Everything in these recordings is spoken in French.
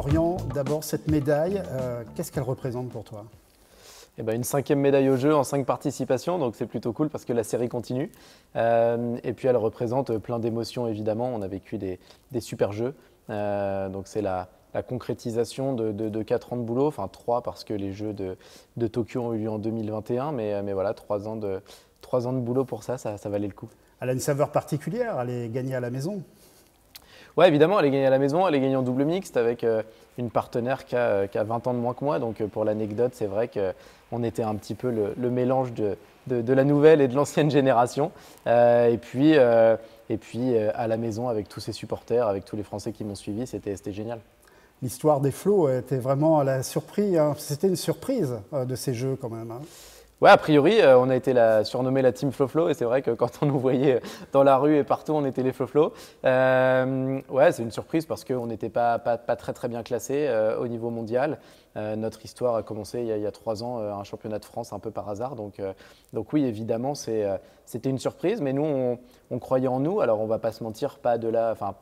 Florian, d'abord cette médaille, qu'est-ce qu'elle représente pour toi? Eh ben, une 5e médaille au jeu en 5 participations, donc c'est plutôt cool parce que la série continue. Et puis elle représente plein d'émotions évidemment. On a vécu des super jeux. Donc c'est la concrétisation de 4 ans de boulot, enfin 3 parce que les Jeux de Tokyo ont eu lieu en 2021, mais voilà, 3 ans de boulot pour ça valait le coup. Elle a une saveur particulière, elle est gagnée à la maison. Ouais, évidemment, elle est gagnée à la maison, elle est gagnée en double mixte avec une partenaire qui a 20 ans de moins que moi. Donc pour l'anecdote, c'est vrai qu'on était un petit peu le mélange de la nouvelle et de l'ancienne génération. Et puis à la maison avec tous ses supporters, avec tous les Français qui m'ont suivi, c'était génial. L'histoire des flots était vraiment à la surprise, hein. C'était une surprise de ces jeux quand même, hein. Ouais, a priori, on a été surnommé la team Flo-Flo et c'est vrai que quand on nous voyait dans la rue et partout, on était les Flo-Flo. Ouais, c'est une surprise parce qu'on n'était pas très bien classé au niveau mondial. Notre histoire a commencé il y a 3 ans, un championnat de France un peu par hasard. Donc oui, évidemment, c'était une surprise, mais nous, on croyait en nous. Alors on ne va pas se mentir, pas de là, enfin,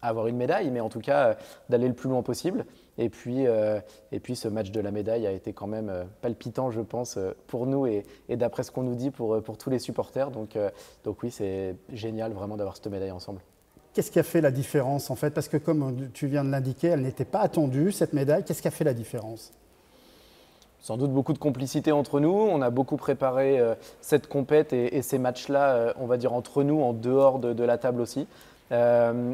avoir une médaille, mais en tout cas d'aller le plus loin possible. Et puis ce match de la médaille a été quand même palpitant, je pense, pour nous et d'après ce qu'on nous dit pour tous les supporters. Donc oui, c'est génial vraiment d'avoir cette médaille ensemble. Qu'est-ce qui a fait la différence en fait? Parce que comme tu viens de l'indiquer, elle n'était pas attendue, cette médaille. Qu'est-ce qui a fait la différence? Sans doute beaucoup de complicité entre nous. On a beaucoup préparé cette compète et ces matchs-là, on va dire entre nous, en dehors de la table aussi.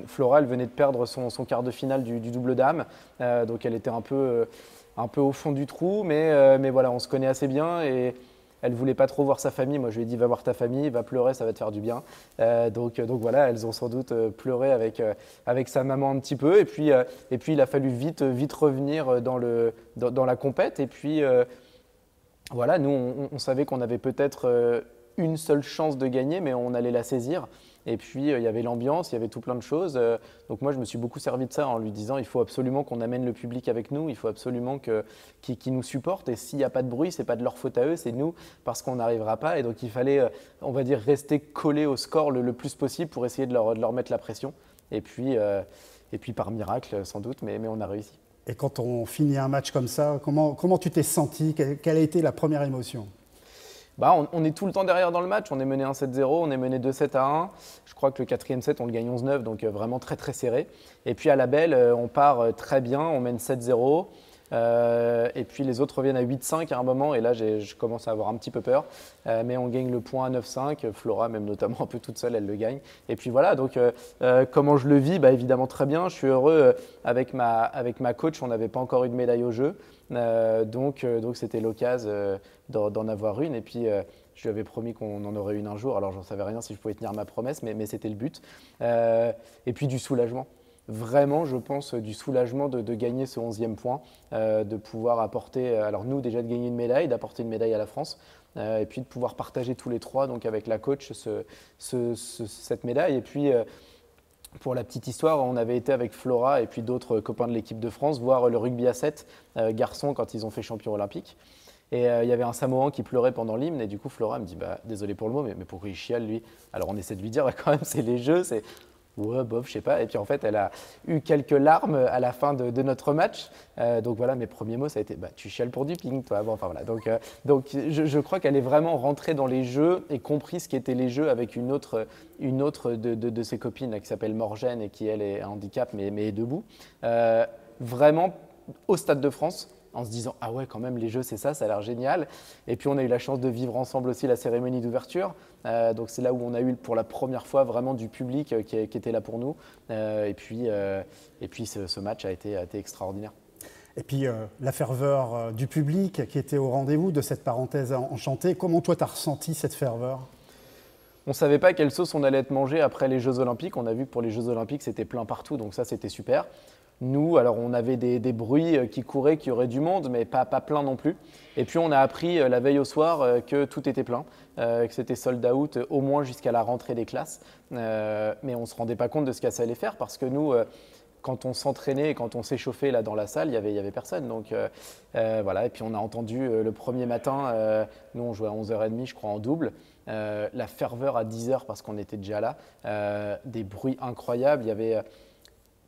Flora, elle venait de perdre son quart de finale du double dame, donc elle était un peu au fond du trou, mais voilà, on se connaît assez bien et elle voulait pas trop voir sa famille. Moi, je lui ai dit va voir ta famille, va pleurer, ça va te faire du bien. Donc voilà, elles ont sans doute pleuré avec sa maman un petit peu, et puis il a fallu vite revenir dans la compète, et puis voilà, nous on savait qu'on avait peut-être une seule chance de gagner, mais on allait la saisir. Et puis, il y avait l'ambiance, il y avait tout plein de choses. Donc moi, je me suis beaucoup servi de ça en lui disant il faut absolument qu'on amène le public avec nous, il faut absolument qu'ils nous supportent. Et s'il n'y a pas de bruit, ce n'est pas de leur faute à eux, c'est nous, parce qu'on n'arrivera pas. Et donc, il fallait, on va dire, rester collé au score le plus possible pour essayer de leur mettre la pression. Et puis par miracle, sans doute, mais on a réussi. Et quand on finit un match comme ça, comment tu t'es senti? Quelle a été la première émotion? Bah, on est tout le temps derrière dans le match. On est mené 1-7-0, on est mené 2-7-1. Je crois que le 4e set, on le gagne 11-9, donc vraiment très très serré. Et puis à la belle, on part très bien, on mène 7-0. Et puis les autres reviennent à 8-5 à un moment, et là je commence à avoir un petit peu peur. Mais on gagne le point à 9-5. Flora, même notamment un peu toute seule, elle le gagne. Et puis voilà, donc comment je le vis? Bah, évidemment très bien. Je suis heureux avec ma coach. On n'avait pas encore eu de médaille au jeu. Donc c'était l'occasion d'en avoir une. Et puis je lui avais promis qu'on en aurait une un jour. Alors j'en savais rien si je pouvais tenir ma promesse, mais c'était le but. Et puis du soulagement. Vraiment, je pense, du soulagement de gagner ce 11e point, de pouvoir apporter, alors nous déjà de gagner une médaille, d'apporter une médaille à la France, et puis de pouvoir partager tous les trois, donc avec la coach, cette médaille. Et puis pour la petite histoire, on avait été avec Flora et puis d'autres copains de l'équipe de France voir le rugby à 7 garçons quand ils ont fait champion olympique. Et il y avait un Samoan qui pleurait pendant l'hymne, et du coup Flora me dit bah, désolé pour le mot, mais pourquoi il chiale lui? Alors on essaie de lui dire bah, quand même c'est les jeux, c'est ouais, bof, je sais pas. Et puis en fait, elle a eu quelques larmes à la fin de notre match. Donc voilà, mes premiers mots, ça a été bah, tu chiales pour du ping, toi. Bon, enfin voilà. Donc je crois qu'elle est vraiment rentrée dans les jeux et compris ce qu'étaient les jeux avec une autre de ses copines là, qui s'appelle Morgène et qui, elle, est un handicap mais est debout. Vraiment au Stade de France, en se disant ah ouais quand même les jeux c'est ça a l'air génial. Et puis on a eu la chance de vivre ensemble aussi la cérémonie d'ouverture, donc c'est là où on a eu pour la première fois vraiment du public qui était là pour nous, et puis ce match a été extraordinaire. Et puis la ferveur du public qui était au rendez-vous de cette parenthèse enchantée, comment toi tu as ressenti cette ferveur? On ne savait pas quelle sauce on allait être mangé après les Jeux Olympiques. On a vu que pour les Jeux Olympiques c'était plein partout, donc ça c'était super. Nous, alors on avait des bruits qui couraient, qu'il y aurait du monde, mais pas plein non plus. Et puis on a appris la veille au soir que tout était plein, que c'était sold out au moins jusqu'à la rentrée des classes. Mais on ne se rendait pas compte de ce que ça allait faire parce que nous, quand on s'entraînait et quand on s'échauffait là dans la salle, il y avait personne. Donc voilà. Et puis on a entendu le premier matin, nous on jouait à 11h30 je crois en double, la ferveur à 10h parce qu'on était déjà là, des bruits incroyables. Il y avait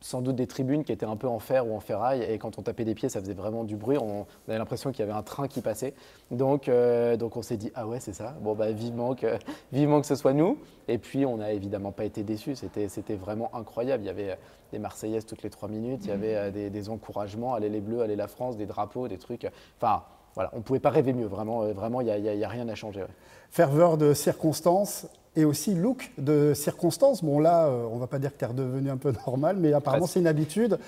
sans doute des tribunes qui étaient un peu en fer ou en ferraille, et quand on tapait des pieds, ça faisait vraiment du bruit. On avait l'impression qu'il y avait un train qui passait. Donc on s'est dit, ah ouais, c'est ça. Bon, bah, vivement que ce soit nous. Et puis, on n'a évidemment pas été déçus. C'était vraiment incroyable. Il y avait des Marseillaises toutes les 3 minutes. Il y avait des encouragements. Allez les Bleus, allez la France, des drapeaux, des trucs. Enfin, voilà, on ne pouvait pas rêver mieux. Vraiment, il n'y a rien à changer. Ouais. Ferveur de circonstances et aussi look de circonstances. Bon là, on ne va pas dire que tu es redevenu un peu normal, mais apparemment c'est une habitude.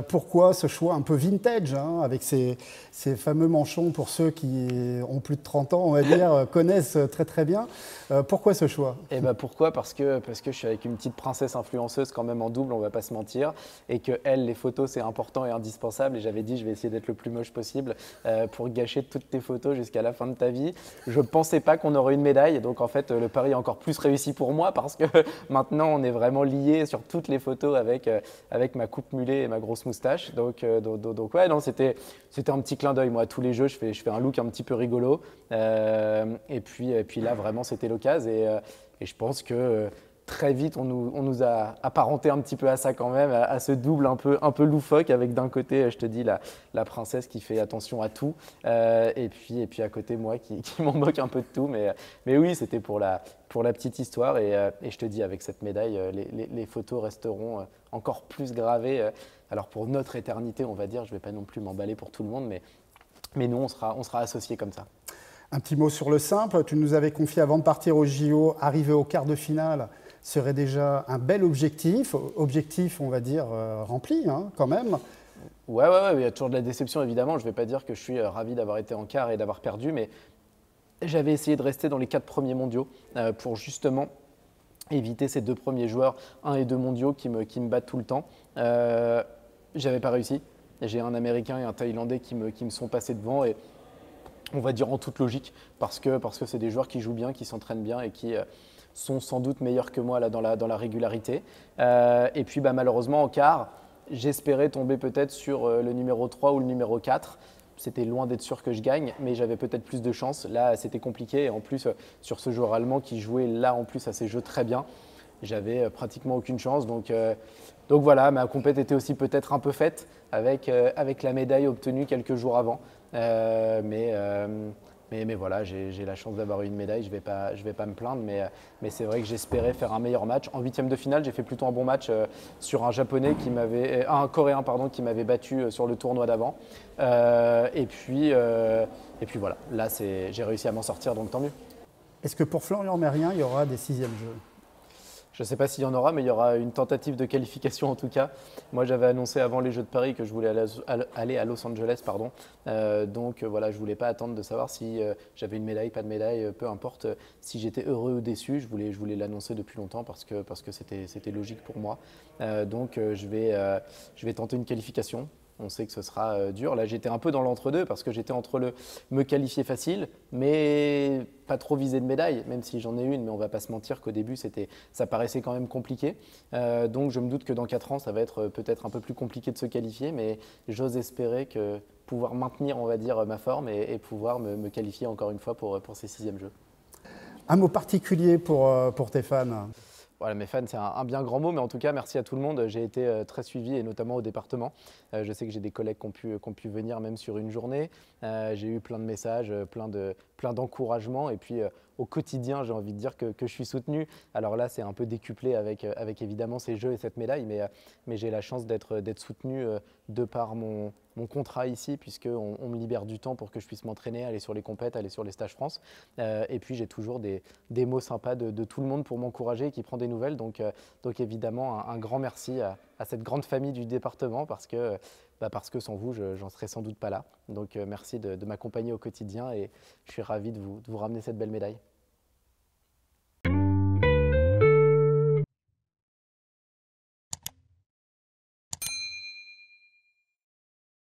Pourquoi ce choix un peu vintage, hein, avec ces fameux manchons, pour ceux qui ont plus de 30 ans, on va dire, connaissent très très bien. Pourquoi ce choix? Et bah pourquoi? Parce que je suis avec une petite princesse influenceuse quand même en double, on va pas se mentir, et que elle, les photos, c'est important et indispensable. Et j'avais dit, je vais essayer d'être le plus moche possible pour gâcher toutes tes photos jusqu'à la fin de ta vie. Je pensais pas qu'on aurait une médaille, donc en fait, le pari est encore plus réussi pour moi parce que maintenant, on est vraiment liés sur toutes les photos avec ma coupe mulet et ma grosse moustache. Donc ouais, non, c'était un petit clin d'œil. Moi, à tous les jeux, je fais un look un petit peu rigolo. Et puis là, vraiment, c'était l'occasion. Et je pense que très vite, on nous a apparenté un petit peu à ça quand même, à ce double un peu loufoque, avec d'un côté, je te dis, la princesse qui fait attention à tout, et puis à côté, moi qui m'en moque un peu de tout. Mais oui, c'était pour la petite histoire. Et je te dis, avec cette médaille, les photos resteront encore plus gravées. Alors pour notre éternité, on va dire, je ne vais pas non plus m'emballer pour tout le monde, mais nous, on sera associés comme ça. Un petit mot sur le simple. Tu nous avais confié avant de partir au JO, arriver au quart de finale serait déjà un bel objectif. Objectif, on va dire, rempli hein, quand même. Ouais, il y a toujours de la déception évidemment. Je ne vais pas dire que je suis ravi d'avoir été en quart et d'avoir perdu, mais j'avais essayé de rester dans les 4 premiers mondiaux pour justement éviter ces 2 premiers joueurs, 1 et 2 mondiaux qui me battent tout le temps. J'avais pas réussi. J'ai un Américain et un Thaïlandais qui me sont passés devant, et on va dire en toute logique, parce que c'est des joueurs qui jouent bien, qui s'entraînent bien et qui sont sans doute meilleurs que moi là, dans la régularité. Et puis malheureusement en quart, j'espérais tomber peut-être sur le numéro 3 ou le numéro 4. C'était loin d'être sûr que je gagne, mais j'avais peut-être plus de chance. Là, c'était compliqué. Et en plus, sur ce joueur allemand qui jouait là en plus à ses jeux très bien, j'avais pratiquement aucune chance. Donc voilà, ma compète était aussi peut-être un peu faite avec la médaille obtenue quelques jours avant. Mais voilà, j'ai la chance d'avoir eu une médaille, je vais pas me plaindre, mais c'est vrai que j'espérais faire un meilleur match. En 8e de finale, j'ai fait plutôt un bon match sur un Coréen qui m'avait battu sur le tournoi d'avant. Et puis voilà, là j'ai réussi à m'en sortir, donc tant mieux. Est-ce que pour Florian Merlin, il y aura des 6e jeux? Je ne sais pas s'il y en aura, mais il y aura une tentative de qualification en tout cas. Moi, j'avais annoncé avant les Jeux de Paris que je voulais aller à Los Angeles. Donc voilà, je ne voulais pas attendre de savoir si j'avais une médaille, pas de médaille, peu importe. Si j'étais heureux ou déçu, je voulais l'annoncer depuis longtemps parce que c'était logique pour moi. Donc je vais tenter une qualification. On sait que ce sera dur. Là, j'étais un peu dans l'entre-deux parce que j'étais entre me qualifier facile, mais pas trop viser de médaille, même si j'en ai une, mais on ne va pas se mentir qu'au début, ça paraissait quand même compliqué. Donc, je me doute que dans 4 ans, ça va être peut-être un peu plus compliqué de se qualifier, mais j'ose espérer pouvoir maintenir, on va dire, ma forme et pouvoir me qualifier encore une fois pour ces 6e Jeux. Un mot particulier pour tes fans? Voilà, mes fans, c'est un bien grand mot, mais en tout cas, merci à tout le monde. J'ai été très suivi, et notamment au département. Je sais que j'ai des collègues qui ont pu venir même sur une journée. J'ai eu plein de messages, plein d'encouragements. Et puis, au quotidien, j'ai envie de dire que je suis soutenu. Alors là, c'est un peu décuplé avec évidemment ces jeux et cette médaille, mais j'ai la chance d'être soutenu de par mon contrat ici, puisqu'on me libère du temps pour que je puisse m'entraîner, aller sur les compètes, aller sur les stages France. Et puis j'ai toujours des mots sympas de tout le monde pour m'encourager et qui prend des nouvelles. Donc évidemment, un grand merci à cette grande famille du département parce que sans vous, j'en serais sans doute pas là. Donc merci de m'accompagner au quotidien et je suis ravi de vous ramener cette belle médaille.